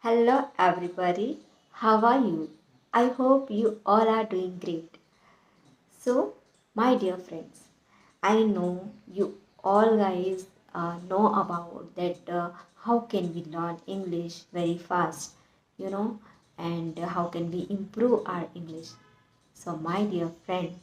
Hello everybody, how are you? I hope you all are doing great. So, my dear friends, I know you all guys know about that how can we learn English very fast, you know, and how can we improve our English. So, my dear friend,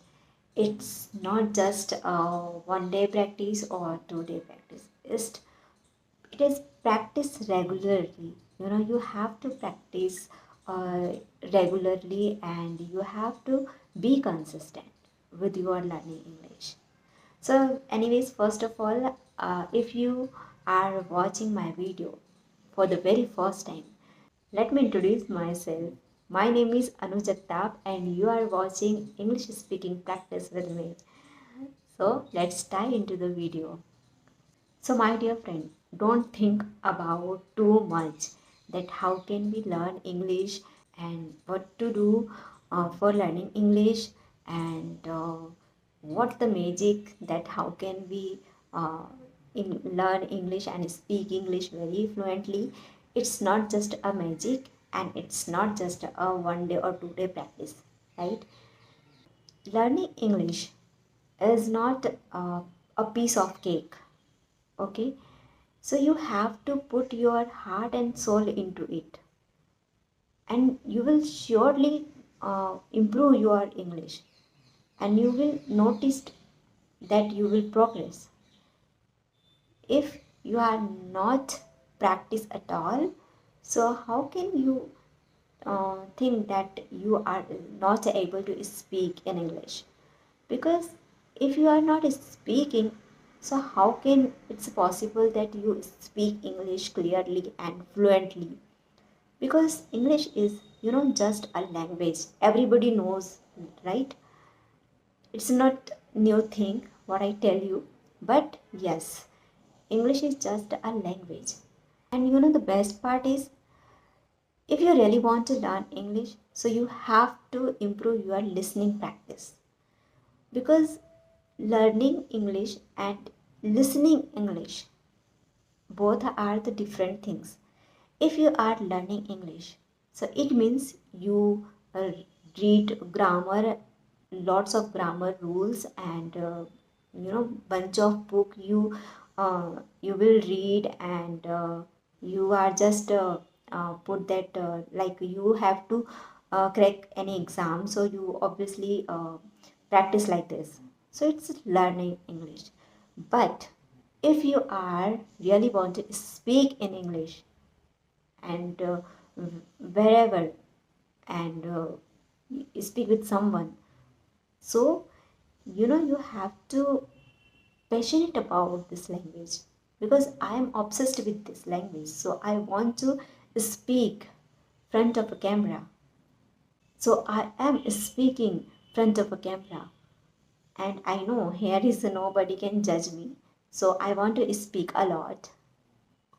it's not just a one day practice or 2 day practice. It is practice regularly. You have to practice uh, regularly, and you have to be consistent with your learning English. So anyways, first of all, if you are watching my video for the very first time, let me introduce myself. My name is Jagtap, and you are watching English speaking practice with me. So let's dive into the video. So, my dear friend, don't think about too much that how can we learn English and what to do for learning English, and what the magic that how can we learn English and speak English very fluently. It's not just a magic, and it's not just a 1 day or 2 day practice, right? Learning English is not a piece of cake, okay? So you have to put your heart and soul into it, and you will surely improve your English, and you will notice that you will progress. If you are not practice at all, so how can you think that you are not able to speak in English? Because if you are not speaking, so how can it's possible that you speak English clearly and fluently? Because English is just a language everybody knows, right? It's not new thing what I tell you, but yes, English is just a language. And the best part is, if you really want to learn English, so you have to improve your listening practice. Because learning English and listening English, both are the different things. If you are learning English, so it means you read grammar, lots of grammar rules, and bunch of book you will read, and you are just put that like you have to crack any exam, so you obviously practice like this. So it's learning English. But if you are really want to speak in English, and wherever, and speak with someone, so you have to passionate about this language. Because I am obsessed with this language, so I want to speak front of a camera. So I am speaking front of a camera, and I know here is nobody can judge me, so I want to speak a lot.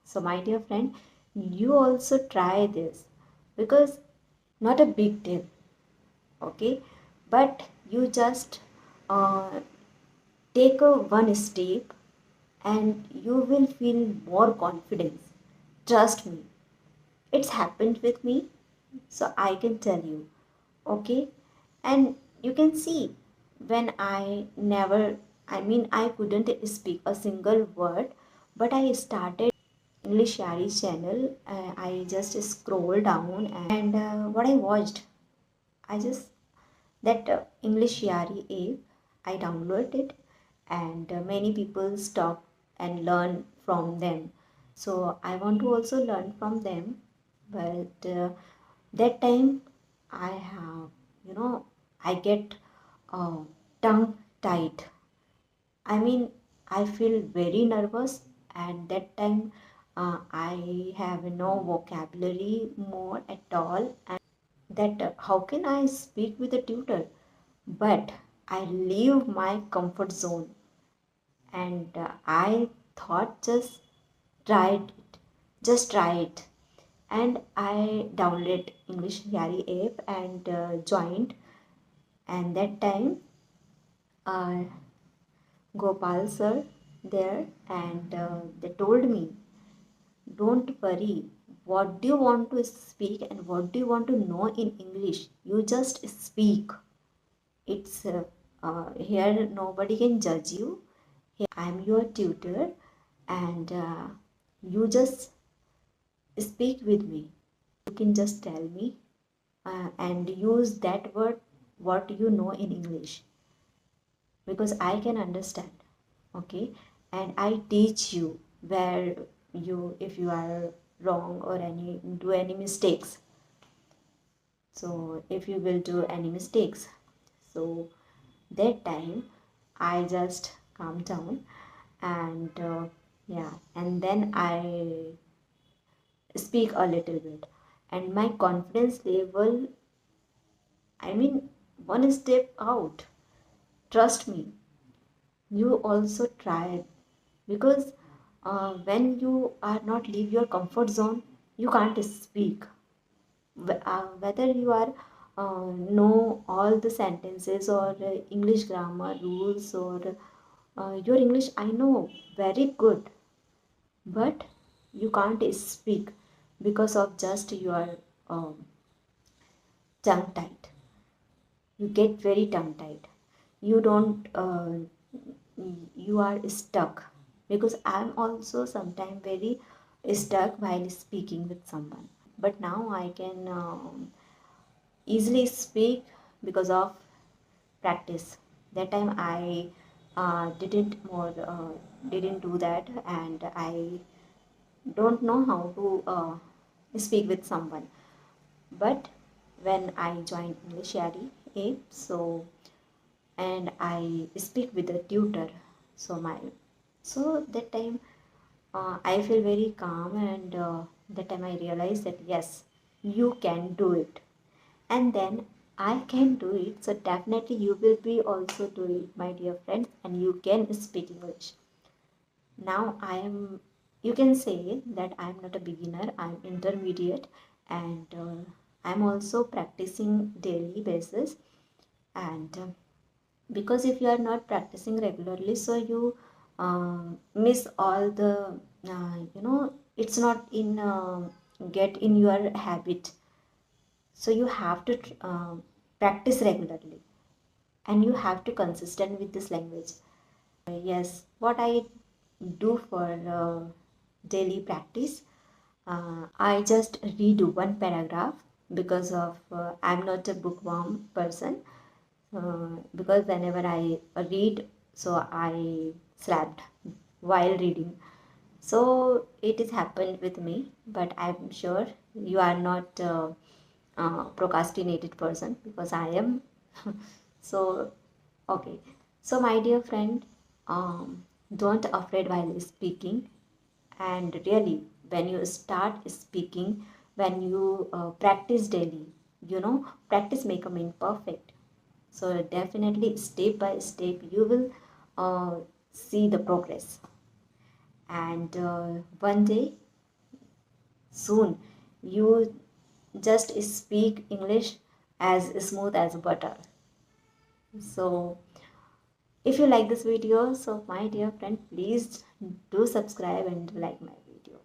So my dear friend, you also try this, because not a big deal, okay? But you just uh, take a one step, and you will feel more confidence. Trust me, it's happened with me, so I can tell you, okay? And you can see, when I couldn't speak a single word, but I started English Yari channel. I just scroll down, and what I watched, I just that English Yari app, I downloaded it, and many people stop and learn from them. So I want to also learn from them, but that time I have, I get uh, tongue tied. I mean, I feel very nervous, and that time I have no vocabulary more at all, and that how can I speak with a tutor? But I leave my comfort zone, and I thought just try it, and I downloaded English Yari app, and joined, and that time uh, Gopal sir there, and they told me, don't worry, what do you want to speak and what do you want to know in English, you just speak. It's here nobody can judge you. Here I'm your tutor, and you just speak with me. You can just tell me and use that word what you know in English, because I can understand. Okay, and I teach you where you, if you are wrong or any do any mistakes. So if you will do any mistakes, so that time I just calm down, and yeah, and then I speak a little bit, and my confidence level, I mean, one step out. Trust me, you also try it, because when you are not leave your comfort zone, you can't speak. Whether you are know all the sentences or English grammar rules, or your English I know very good, but you can't speak because of just your um, tongue tied. You get very tongue tied. You don't you are stuck, because I'm also sometimes very stuck while speaking with someone. But now I can easily speak because of practice. That time I didn't do that, and I don't know how to speak with someone. But when I joined English A, so and I speak with a tutor, so my so that time I feel very calm, and that time I realized that yes, you can do it, and then I can do it. So definitely you will be also do it, my dear friends, and you can speak English. Now I am, you can say that I am not a beginner, I am intermediate, and I am also practicing daily basis. And because if you are not practicing regularly, so you miss all the it's not in get in your habit. So you have to practice regularly, and you have to consistent with this language. Yes, what I do for daily practice, I just read one paragraph, because of I'm not a bookworm person. Because whenever I read, so I slept while reading. So it has happened with me, but I'm sure you are not procrastinated person, because I am. So okay, so my dear friend, don't afraid while speaking. And really, when you start speaking, when you practice daily, practice make a man perfect. So definitely step by step you will see the progress, and one day soon you just speak English as smooth as butter. So if you like this video, so my dear friend, please do subscribe and like my video.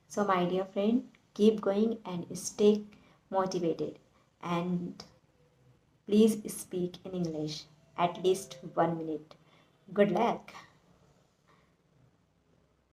So my dear friend, keep going and stay motivated, and please speak in English at least 1 minute. Good luck.